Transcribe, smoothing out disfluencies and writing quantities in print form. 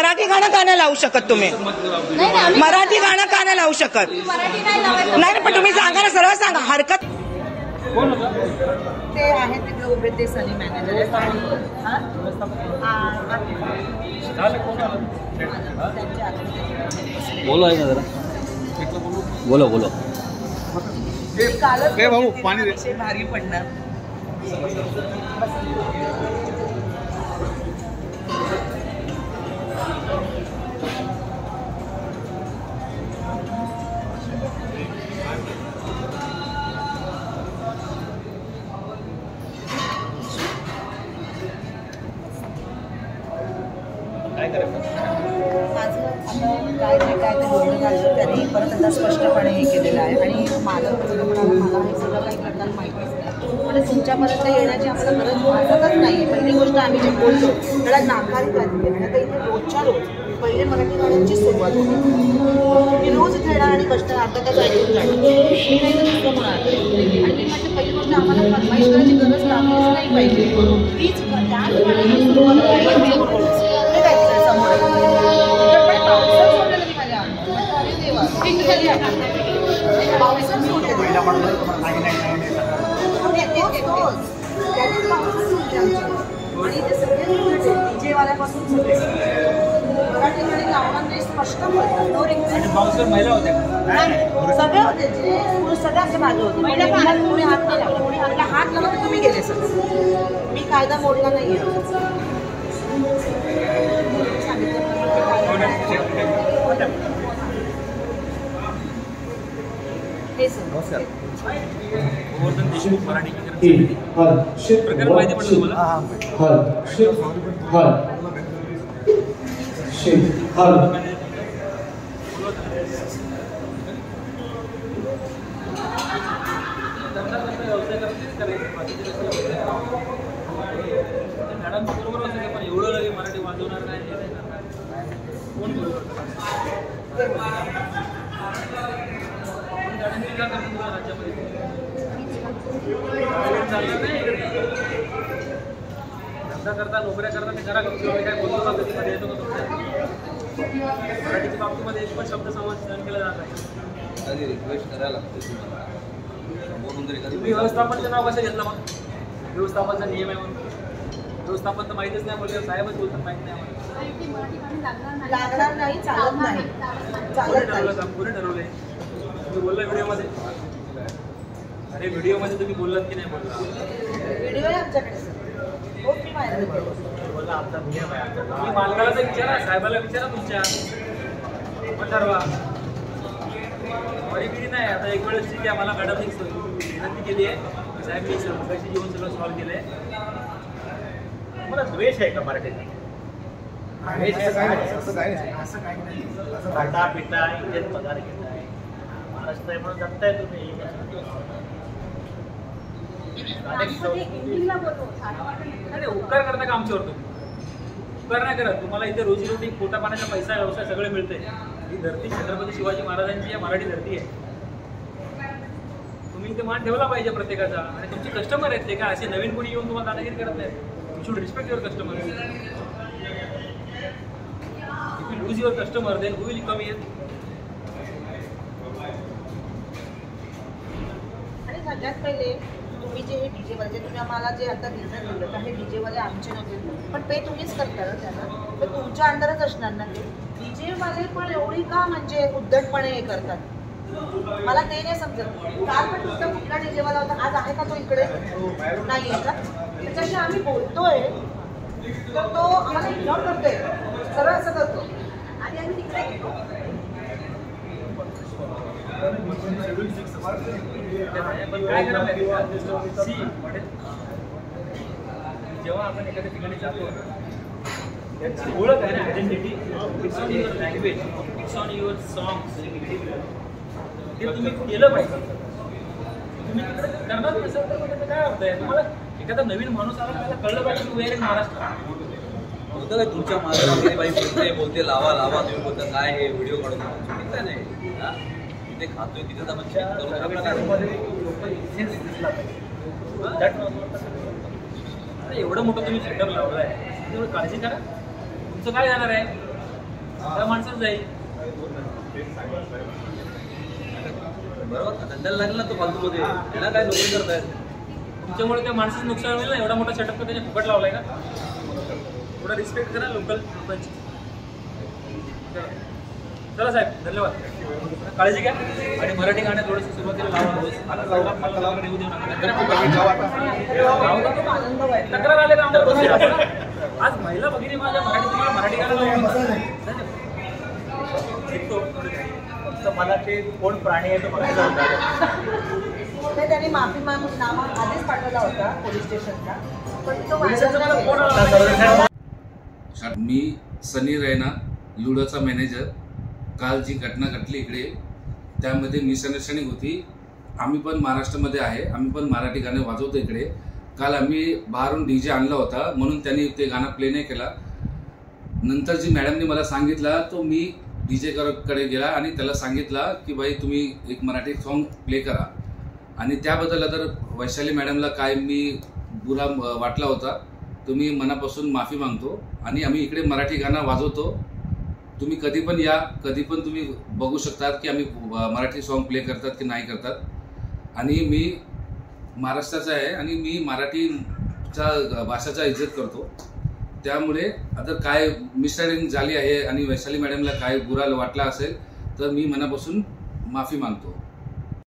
मराठी गाणं का नाही लावू शकत तुम्ही? मराठी गाणं का नाही लावू शकत? नाही पण तुम्ही सांगा ना, सरळ सांगा. हरकत ते आहेत तिकडे उभे, ते सनी मॅनेजर आहेत. बोलो आहे ना जरा, बोलो बोलो. कालच भाऊ पाणी भारी पडणार. माझं आता काय ते बोलणं झालं त्यांनी परत आता स्पष्टपणे हे केलेलं आहे. आणि मालक असं म्हणाला, मला हे सगळं काही प्रकार माहितीच नाही, पण तुमच्यापर्यंत येण्याची आम्हाला गरज वाटतच नाही. पहिली गोष्ट आम्ही जे बोलतो त्याला नाकारी घातली. आणि आता इथे रोजच्या रोज पहिले मराठी गाण्यांची सुरुवात होती. मी रोज इथे येणार आणि कष्ट अर्धा तास ऐकून जाणार, मी नाही तर दुसरं होणार. आणि मी म्हटलं पहिली गोष्ट आम्हाला फरमाईश करायची गरज लागलीच नाही पाहिजे. तीच त्याच गाण्याची सुरुवात आणि ते सगळे डीजे वाल्यापासून सगळे मराठी गाणी लावणार नाही स्पष्ट बोलतात. No request. सगळे होते जे पुरुष सगळे आमच्या मागे होते. कोणी हात नाही लागला, कोणी हात लावला तर तुम्ही गेले सगळे. मी कायदा मोडला नाही हे सर. गोवर्धन देशमुख मराठी प्रकरण माहिती पडलं तुम्हाला? मॅडम बरोबर असेल पण एवढं लगे मराठी वाजवणार नाही कोण बरोबर राज्यामध्ये धंदा करता, नोकऱ्या करता, ते करा. काय बोलतो का कधीमध्ये येतो का तुमच्या मराठीच्या बाबतीमध्ये एक पण शब्द समाज सहन केला जात आहे. रिक्वेस्ट करायला लागते तुम्हाला. तुम्ही व्यवस्थापनाचं नाव कसं घेतलं मग? व्यवस्थापनाचा नियम आहे म्हणून. व्यवस्थापन तर माहितीच नाही बोलले, साहेबच बोलतात माहित नाही आम्हाला. लागणार नाही, चालत नाही. कोणी ठरवलं काम? कोणी ठरवलंय? तुम्ही बोलला व्हिडिओमध्ये? अरे व्हिडिओमध्ये तुम्ही बोललात की नाही बोलला? व्हिडिओ आहे आमच्याकडे सर. बोलला आमचा नियम आहे. तुम्ही मालकाला तर विचारा, साहेबाला विचारा तुमच्या, मग ठरवा. वडीपिढी नाही. आता एक वेळेस ठीक आहे, मला मॅडमने विनंती केली आहे, साहेब मी मगाशी जेवण सगळं सॉल्व्ह केलं आहे. मला द्वेष आहे का मराठीचा? असं काही नाही. भाटा पिटा इथेच पगार घेत आहे, महाराष्ट्र आहे म्हणून जगताय तुम्ही. उपकार करता का आमच्यावर? तुम्ही उपकार नाही करत. तुम्हाला इथे रोजीरोटी, पोटा पाण्याचा पैसा, व्यवसाय सगळे मिळते. ही धरती छत्रपती शिवाजी महाराजांची मराठी धरती आहे. तुम्ही इथे मान ठेवला पाहिजे प्रत्येकाचा. आणि तुमचे कस्टमर आहेत ते काय असे नवीन कोणी येऊन तुम्हाला दादागिरी करत नाही. You should respect your customer. If you lose your customer then who will come here? आणि सगळ्यात पहिले तुम्ही जे हे डीजे वाले, तुम्ही आम्हाला जे आता रिझन दिलं तर हे डीजे वाले आमचे नव्हते, पण पे तुम्हीच करता ना त्यांना, तर तुमच्या अंडरच असणार ना ते. डीजे वाले पण एवढी का म्हणजे उद्धटपणे हे करतात, मला ते नाही समजत. काल पण तुमचा कुठला डीजे वाला होता, आज आहे का तो इकडे? नाही आहे का? त्याच्याशी आम्ही बोलतोय तर तो आम्हाला इग्नोर करतोय, सरळ असं करतो. आणि आम्ही तिकडे गेलो. काय जेव्हा आपण एखाद्या ठिकाणी जातो, त्याची ओळख आहे ना, identity. It's on your language, it's on your songs. ते तुम्ही केलं पाहिजे. तुम्ही तिकडे करणार नसेल तर त्याचं काय अर्थ आहे? तुम्हाला एखादा नवीन माणूस आला त्याला कळलं पाहिजे की वेअर इन महाराष्ट्र. होतं काय तुमच्या माझ्या बाई बोलते लावा लावा, तुम्ही बोलता काय हे व्हिडिओ काढून चुकीचं नाही. हा तिथे खातोय तिथे आपण चेक एवढं मोठं तुम्ही सेटअप लावलाय, तेवढं काळजी करा. तुमचं काय जाणार आहे? त्या माणसाच जाईल. बरोबर धंद्याला लागला ना तो फालतूमध्ये, त्याला काय नोकरी करतायत. तुमच्यामुळे त्या माणसाचं नुकसान होईल ना. एवढा मोठा सेटअप तर त्याने फुकट लावलाय ना. थोडा रिस्पेक्ट करा लोकांची. चला साहेब, धन्यवाद. काळजी घ्या आणि मराठी गाणं थोडंसं सुरुवातीला लावा रोज. मला येऊ देऊ नका. तक्रार आले का आमदार बसूया आपण. आज महिला भगिनी माझ्या मराठी गाणं लावून फक्त मला ते कोण प्राणी आहे तो बघायचा होता. ते त्यांनी माफी मागून नामा आधीच पाठवला होता पोलीस स्टेशनला, पण तो मी सनी रैना, लुडोचा मॅनेजर. काल जी घटना घडली इकडे त्यामध्ये मिसअंडरस्टँडिंग होती. आम्ही पण महाराष्ट्रामध्ये आहे, आम्ही पण मराठी गाणे वाजवतो इकडे. काल आम्ही बाहेरून डीजे आणला होता म्हणून त्यांनी ते गाणं प्ले नाही केला. नंतर जी मॅडमने मला सांगितलं तो मी डीजे कडे गेला आणि त्याला सांगितलं की भाई तुम्ही एक मराठी सॉन्ग प्ले करा. आणि त्याबद्दल तर वैशाली मॅडमला काय मी बुरा वाटला होता, तुम्ही मनापासून माफी मागतो. आणि आम्ही इकडे मराठी गाणं वाजवतो. तुम्ही कधी पण या, कधी पण तुम्ही बघू शकतात की आम्ही मराठी सॉन्ग प्ले करतात की नाही करतात. आणि मी महाराष्ट्राचा आहे आणि मी मराठीच्या भाषेचा इज्जत करतो. त्यामुळे आता काय मिसअंडरस्टँडिंग झाली आहे आणि वैशाली मॅडमला काय बुरा वाटला असेल तर मी मनापासून माफी मागतो.